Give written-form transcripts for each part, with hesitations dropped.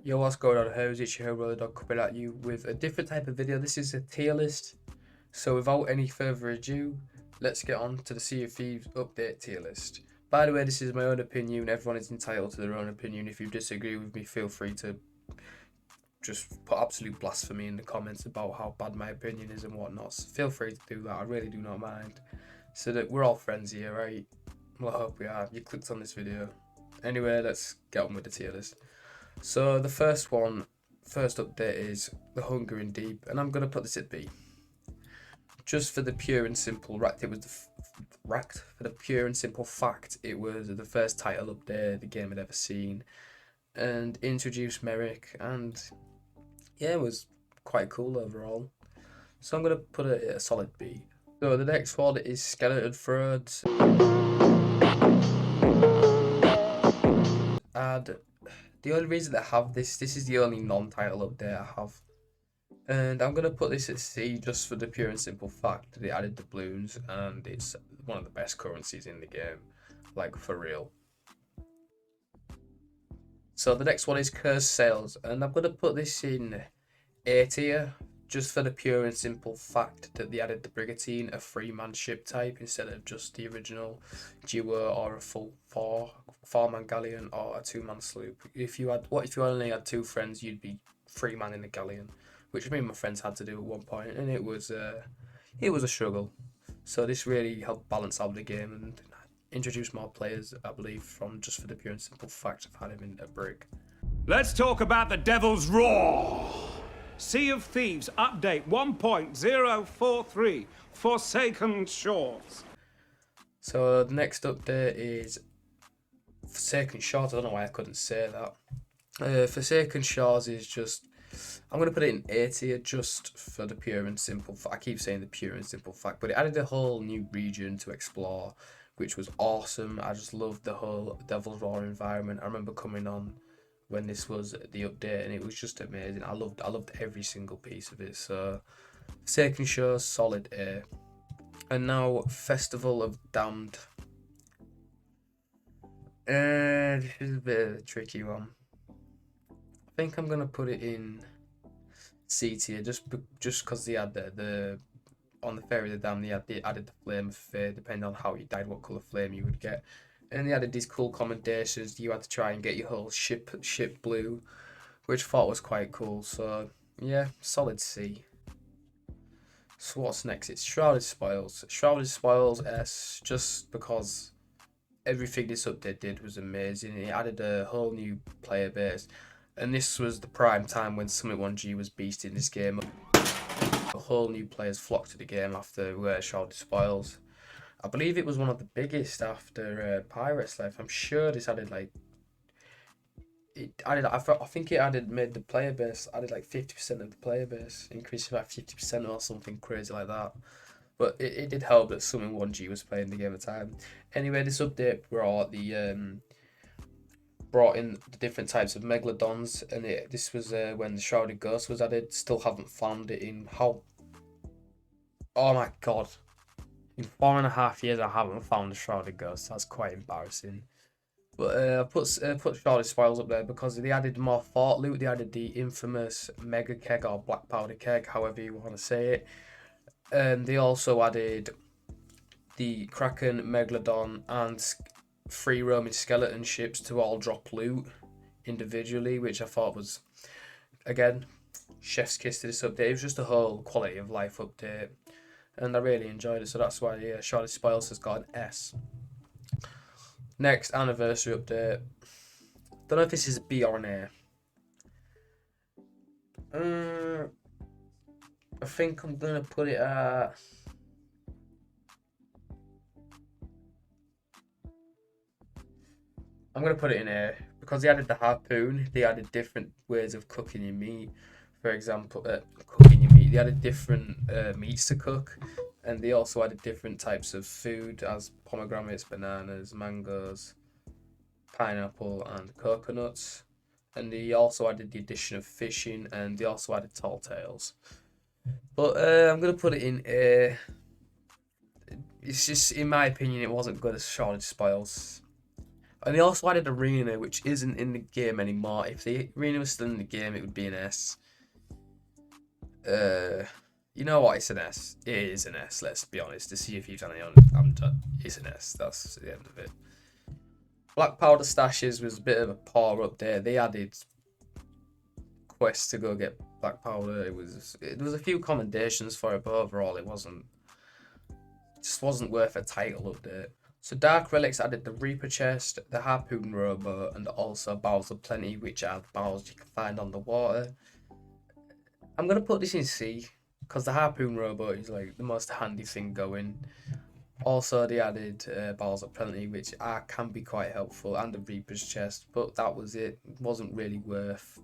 Yo, what's going on? How's it? Your Roller Dog coming at you with a different type of video. This is a tier list. So without any further ado, let's get on to the Sea of Thieves update tier list. By the way, this is my own opinion. Everyone is entitled to their own opinion. If you disagree with me, feel free to just put absolute blasphemy in the comments about how bad my opinion is and whatnot. So feel free to do that. I really do not mind. So that we're all friends here, right? Well, I hope we are. You clicked on this video. Anyway, let's get on with the tier list. So the first update is the Hunger in Deep, and I'm gonna put this at B. Just for the pure and simple fact, it was the pure and simple fact it was the first title update the game had ever seen, and introduced Merrick, and yeah, it was quite cool overall. So I'm gonna put it at a solid B. So the next one is Skeleton Throats, and the only reason I have this is the only non-title update I have. And I'm going to put this at C just for the pure and simple fact that it added doubloons and it's one of the best currencies in the game. Like, for real. So the next one is Cursed Sales, and I'm going to put this in A tier just for the pure and simple fact that they added the Brigantine, a 3-man ship type, instead of just the original duo or a full 4-man galleon or a 2-man sloop. If you only had 2 friends, you'd be 3-man in the galleon, which me and my friends had to do at one point, and it was a struggle. So this really helped balance out the game and introduce more players, I believe, from just for the pure and simple fact of having him in a brig. Let's talk about the Devil's Roar. Sea of Thieves update 1.043 Forsaken Shores. So the next update is Forsaken Shores. I don't know why I couldn't say that. Forsaken Shores is just, I'm going to put it in A tier just for the pure and simple fact. I keep saying the pure and simple fact, but it added a whole new region to explore, which was awesome. I just loved the whole Devil's Roar environment. I remember coming on when this was the update, and it was just amazing. I loved every single piece of it. So Forsaken Shores, solid A. And now Festival of Damned. This is a bit of a tricky one. I think I'm gonna put it in C tier just because they had the on the Ferry of the Damned they added the Flame of Fate. Depending on how you died, what colour flame you would get. And they added these cool commendations. You had to try and get your whole ship blue, which I thought was quite cool. So yeah, solid C. So what's next? It's Shrouded Spoils. Shrouded Spoils S, just because everything this update did was amazing. It added a whole new player base, and this was the prime time when Summit 1G was beasting this game. A whole new players flocked to the game after Shrouded Spoils. I believe it was one of the biggest after Pirates left. I'm sure this added like I think it made the player base added like 50% of the player base, increased by 50% or something crazy like that. But it did help that Summon 1G was playing the game at the time. Anyway, this update brought in the different types of megalodons, and this was when the Shrouded Ghost was added. Still haven't found it in how. Oh my god. In 4.5 years, I haven't found a Shrouded Ghost. That's quite embarrassing. But I put Shrouded Spoils up there because they added more fort loot. They added the infamous Mega Keg or Black Powder Keg, however you want to say it. And they also added the Kraken, Megalodon, and free roaming skeleton ships to all drop loot individually, which I thought was, again, chef's kiss to this update. It was just a whole quality of life update, and I really enjoyed it. So that's why Shrouded Spoils has got an S. Next, anniversary update. Don't know if this is a B or an A. I think I'm gonna put it at. I'm gonna put it in A because they added the harpoon. They added different ways of cooking your meat. For example, cooking your meat. They added different meats to cook, and they also added different types of food as pomegranates, bananas, mangoes, pineapple, and coconuts. And they also added the addition of fishing, and they also added tall tales. But I'm gonna put it in A. It's just, in my opinion, it wasn't good as Shrouded Spoils. And they also added Arena, which isn't in the game anymore. If the Arena was still in the game, it would be an S. You know what? It's an S. It is an S. Let's be honest. The Sea of Thieves it's an S. That's the end of it. Black Powder Stashes was a bit of a poor update. They added quests to go get Black Powder. It was a few commendations for it, but overall it just wasn't worth a title update. So Dark Relics added the Reaper chest, the Harpoon Rowboat, and also Barrels of Plenty, which are barrels you can find on the water. I'm gonna put this in C because the Harpoon Rowboat is like the most handy thing going. Also, they added Barrels of Plenty, which can be quite helpful, and the Reaper's chest, but that was it. It wasn't really worth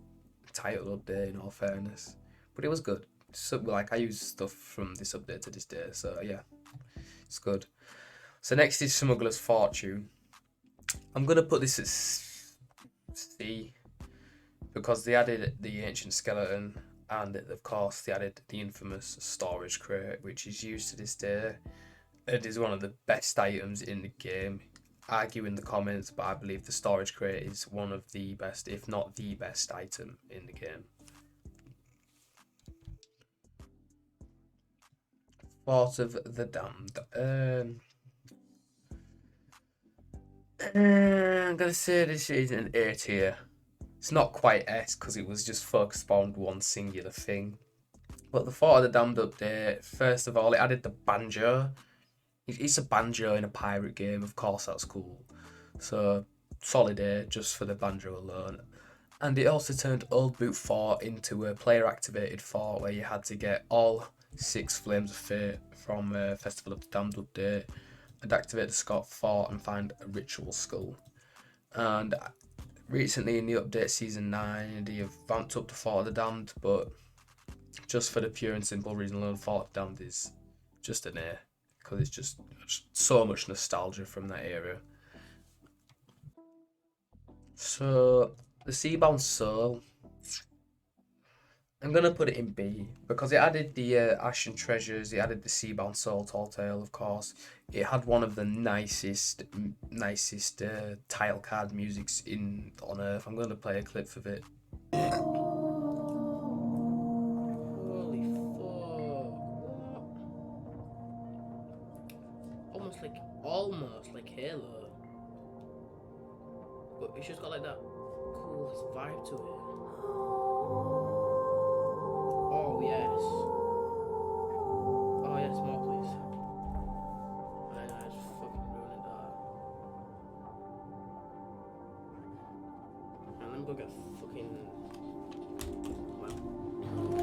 a title update in all fairness, but it was good. So like I use stuff from this update to this day, so yeah, it's good. So next is Smuggler's Fortune. I'm gonna put this at C because they added the Ancient Skeleton, and of course they added the infamous Storage Crate, which is used to this day. It is one of the best items in the game. Argue in the comments, but I believe the Storage Crate is one of the best, if not the best item in the game. Fort of the Damned. I'm gonna say this is an A tier. It's not quite S because it was just focused on one singular thing. But the Fort of the Damned update, first of all, it added the banjo. It's a banjo in a pirate game, of course that's cool. So solid A just for the banjo alone. And it also turned Old Boot Fort into a player activated fort where you had to get all 6 Flames of Fate from Festival of the Damned update and activate the Scott Fort and find a ritual skull. And recently in the update season 9 they have ramped up the Fort of the Damned, but just for the pure and simple reason alone, Fort of the Damned is just an A because it's just so much nostalgia from that era. So the Seabound Soul, I'm gonna put it in B because it added the Ashen Treasures, it added the Seabound Soul Tall Tale, of course. It had one of the nicest title card musics on Earth. I'm gonna play a clip of it. Holy fuck! Almost like Halo, but it's just got like that cool vibe to it. Oh yes. Oh yes, more please. I know, I just fucking ruined that. And let me go get fucking. Well,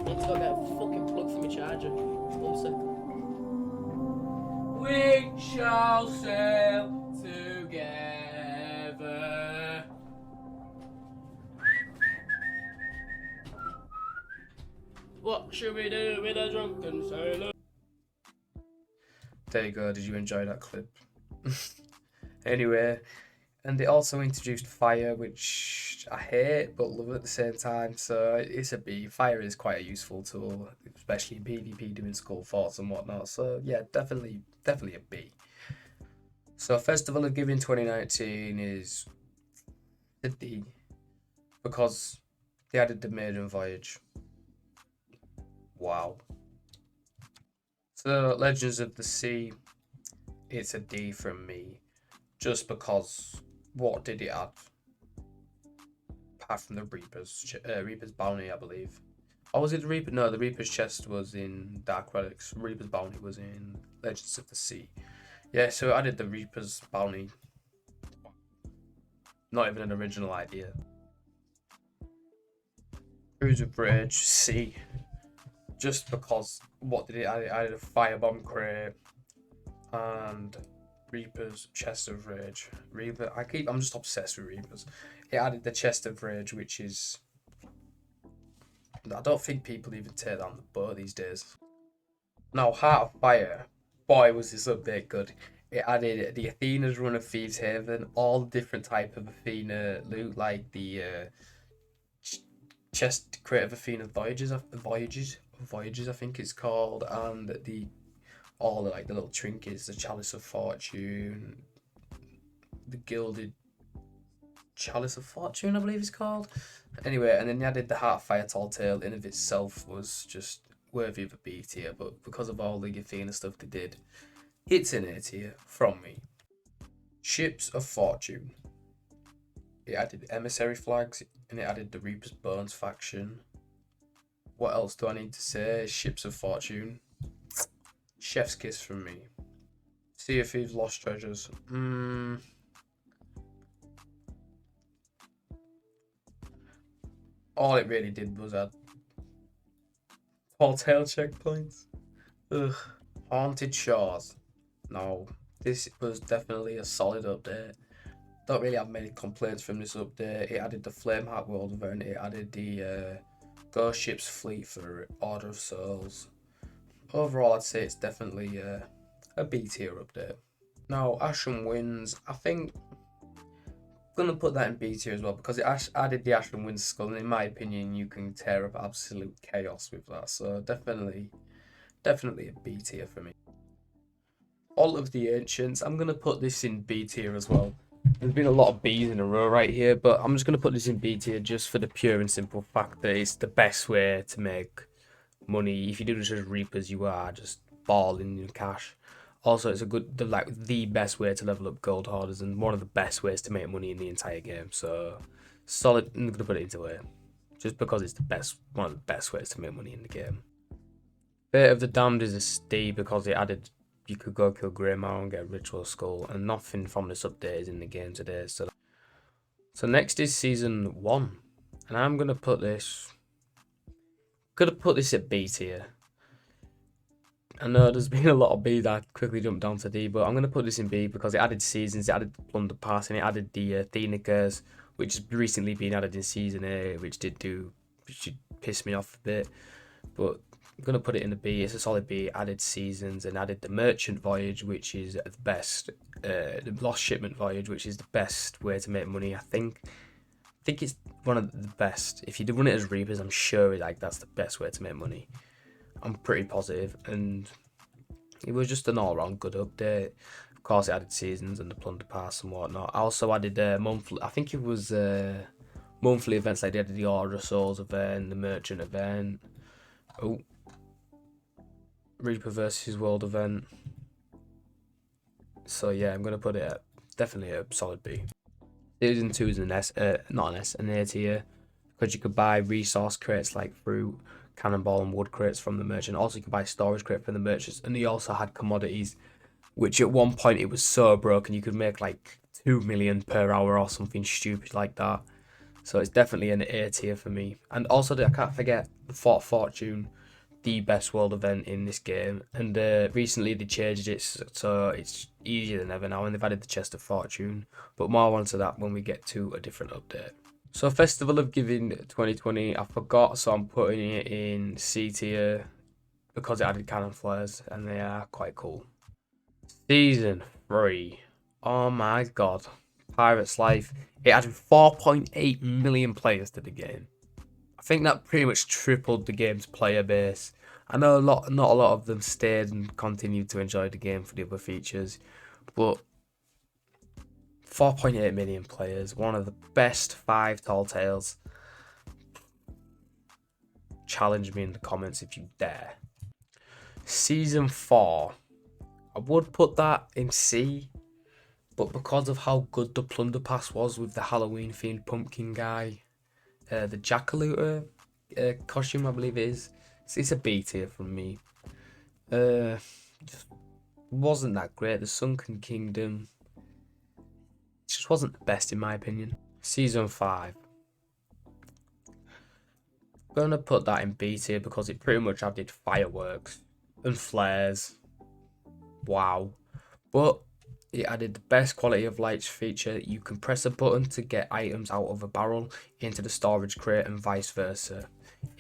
let's go get a fucking plug for my charger. One second. We shall sail together. What should we do with a drunken sailor? There you go, did you enjoy that clip? Anyway, and they also introduced fire, which I hate but love at the same time, so it's a B. Fire is quite a useful tool, especially in PvP doing skull forts and whatnot, so yeah, definitely a B. So Festival of Giving 2019 is a D because they added the Maiden Voyage. Wow. So Legends of the Sea, it's a D from me, just because what did it add? Apart from the Reaper's Bounty, I believe. Or was it the Reaper? No, the Reaper's chest was in Dark Relics. Reaper's Bounty was in Legends of the Sea. Yeah, so I did the Reaper's Bounty. Not even an original idea. Cruise of Rage, C. Just because, what did it add? It added a Firebomb crate and Reaper's Chest of Rage. I'm just obsessed with Reapers. It added the Chest of Rage, which is... I don't think people even take that on the boat these days. Now, Heart of Fire. Boy, was this update good. It added the Athena's Run of Thieves Haven, all different type of Athena loot, like the chest crate of Athena Voyages, I think it's called, and all the like the little trinkets, the Chalice of Fortune, the gilded Chalice of Fortune, I believe it's called. Anyway, and then they added the Heart of Fire Tall Tale in of itself was just worthy of a B tier, but because of all the Athena stuff they did, it's an A tier from me. Ships of Fortune. It added emissary flags and it added the Reaper's Bones faction. What else do I need to say? Ships of Fortune. Chef's kiss from me. Sea of Thieves Lost Treasures. All it really did was add hotel checkpoints. Ugh. Haunted Shores. No, this was definitely a solid update. Don't really have many complaints from this update. It added the Flameheart World event. It added the Ghost Ships fleet for Order of Souls. Overall, I'd say it's definitely a B tier update. Now, Ashen Winds, I think I'm gonna put that in B tier as well because it added the Ashen Winds skull, and in my opinion, you can tear up absolute chaos with that. So definitely a B tier for me. All of the Ancients, I'm gonna put this in B tier as well. There's been a lot of B's in a row right here, but I'm just gonna put this in B tier just for the pure and simple fact that it's the best way to make money. If you do just Reapers, you are just balling in cash. Also, it's the best way to level up gold hoarders and one of the best ways to make money in the entire game. So solid. I'm gonna put it into A, just because it's one of the best ways to make money in the game. Fate of the Damned is a C because it added you could go kill Greymar and get a Ritual Skull, and nothing from this update is in the game today. So next is Season 1, and I'm gonna put this at B tier. I know there's been a lot of B that I quickly jumped down to D, but I'm going to put this in B because it added seasons, it added the Plunder Pass, and it added the Athena Curse, which has recently been added in Season A, which pissed me off a bit. But I'm going to put it in the B. It's a solid B. Added seasons and added the Merchant Voyage, which is the best, the Lost Shipment Voyage, which is the best way to make money, I think. I think it's one of the best. If you do run it as Reapers, I'm sure that's the best way to make money. I'm pretty positive, and it was just an all-round good update. Of course, it added seasons and the Plunder Pass and whatnot. I also added monthly. I think it was monthly events like they added the Order of Souls event, the Merchant event, Reaper versus World event. So yeah, I'm gonna put it at definitely a solid B. Season 2 is an A tier, because you could buy resource crates like fruit, cannonball and wood crates from the merchant. Also, you could buy storage crate from the merchants, and he also had commodities, which at one point it was so broken you could make like 2 million per hour or something stupid like that. So it's definitely an A tier for me. And also, I can't forget the Fort Fortune, the best world event in this game. And recently they changed it so it's easier than ever now, and they've added the Chest of Fortune. But more onto that when we get to a different update. So Festival of Giving 2020, I forgot, so I'm putting it in C tier because it added cannon flares and they are quite cool. Season 3, oh my god, Pirate's Life. It added 4.8 million players to the game. I think that pretty much tripled the game's player base. I know not a lot of them stayed and continued to enjoy the game for the other features, but 4.8 million players, one of the best 5 tall tales. Challenge me in the comments if you dare. Season 4, I would put that in C, but because of how good the Plunder Pass was with the Halloween themed pumpkin guy, the Jackalooter costume, I believe it is, it's a B tier from me. Just wasn't that great. The Sunken Kingdom just wasn't the best in my opinion. Season 5. I'm gonna put that in B tier because it pretty much added fireworks and flares. Wow. But it added the best quality of lights feature. You can press a button to get items out of a barrel into the storage crate and vice versa.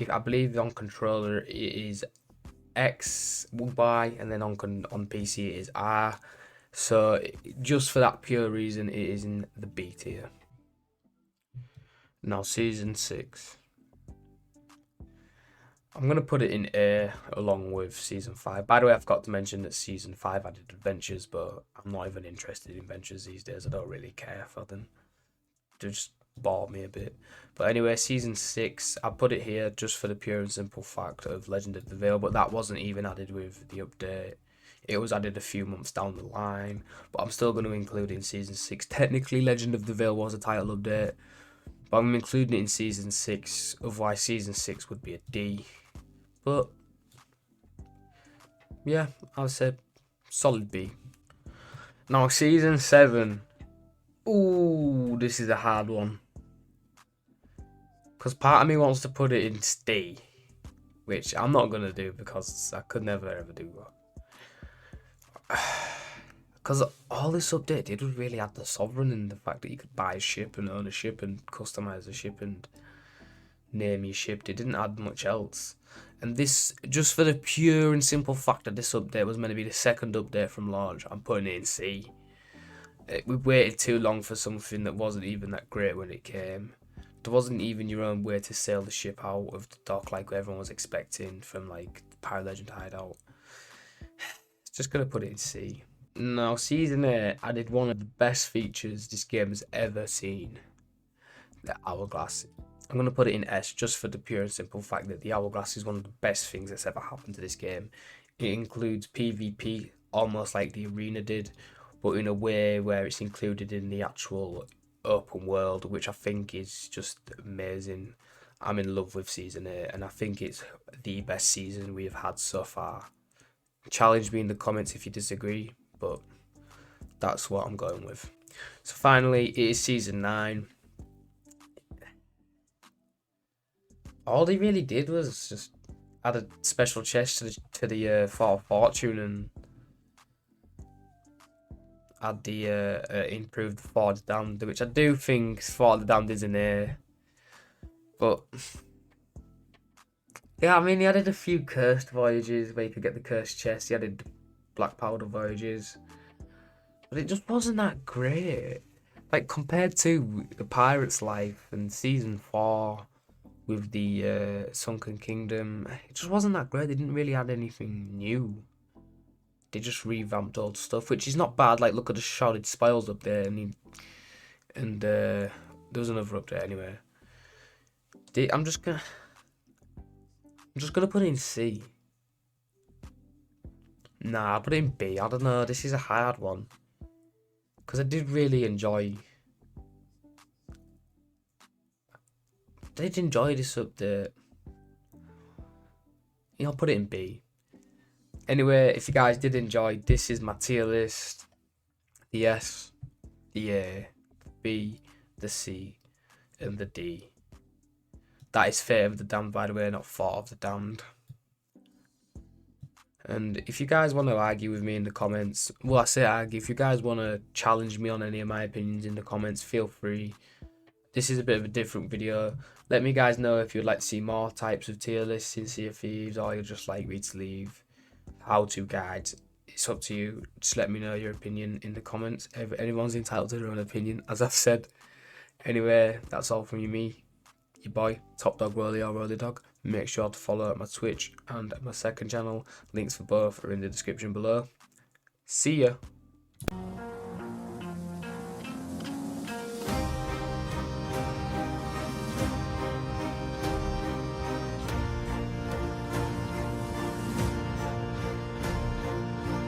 I believe on controller it is X, Y, and then on PC it is R. So just for that pure reason, it is in the B tier. Now Season 6. I'm going to put it in A along with Season 5. By the way, I forgot to mention that Season 5 added adventures, but I'm not even interested in adventures these days. I don't really care for them. just bored me a bit. But anyway, season 6, I put it here just for the pure and simple fact of Legend of the Veil, but that wasn't even added with the update. It was added a few months down the line, but I'm still going to include it in season 6. Technically, Legend of the Veil was a title update, but I'm including it in season 6, otherwise season 6 would be a D. But yeah, I would say solid B. Now season 7. Ooh, this is a hard one. Because part of me wants to put it in D, which I'm not going to do because I could never ever do that. Because all this update did was really add the Sovereign and the fact that you could buy a ship and own a ship and customize a ship and name your ship. It didn't add much else. And this, just for the pure and simple fact that this update was meant to be the second update from launch, I'm putting it in C. We waited too long for something that wasn't even that great when it came. There wasn't even your own way to sail the ship out of the dock like everyone was expecting from like the Pirate Legend hideout. Just gonna put it in C. Now season 8 added one of the best features this game has ever seen. The Hourglass. I'm gonna put it in S just for the pure and simple fact that the Hourglass is one of the best things that's ever happened to this game. It includes PvP almost like the arena did, but in a way where it's included in the actual open world, which I think is just amazing. I'm in love with season 8 and I think it's the best season we've had so far. Challenge me in the comments if you disagree, but that's what I'm going with. So finally, it is season 9. All they really did was just add a special chest to the Fort of Fortune and add the improved Fort of the Damned, which I do think Fort of the Damned is in there. But yeah, I mean, he added a few cursed voyages where you could get the cursed chest. He added black powder voyages, but it just wasn't that great. Like compared to the Pirate's Life and season 4 with the Sunken Kingdom, it just wasn't that great. They didn't really add anything new. They just revamped old stuff, which is not bad. Like look at the Shrouded Spoils up there, and there was another update anyway. I'm just gonna put it in C. Nah, I'll put it in B. I don't know. This is a hard one because I did really enjoy. I did enjoy this update. Yeah, I'll put it in B. Anyway, if you guys did enjoy, this is my tier list. The S, the A, the B, the C, and the D. That is Fate of the Damned, by the way, not Fort of the Damned. And if you guys want to argue with me in the comments, well, I say argue. If you guys want to challenge me on any of my opinions in the comments, feel free. This is a bit of a different video. Let me guys know if you'd like to see more types of tier lists in Sea of Thieves, or you'd just like me to leave how-to guides. It's up to you. Just let me know your opinion in the comments. Anyone's entitled to their own opinion, as I've said. Anyway, that's all from me, your boy, Top Dog Rolly or Rolly Dog. Make sure to follow my Twitch and my second channel. Links for both are in the description below. See ya.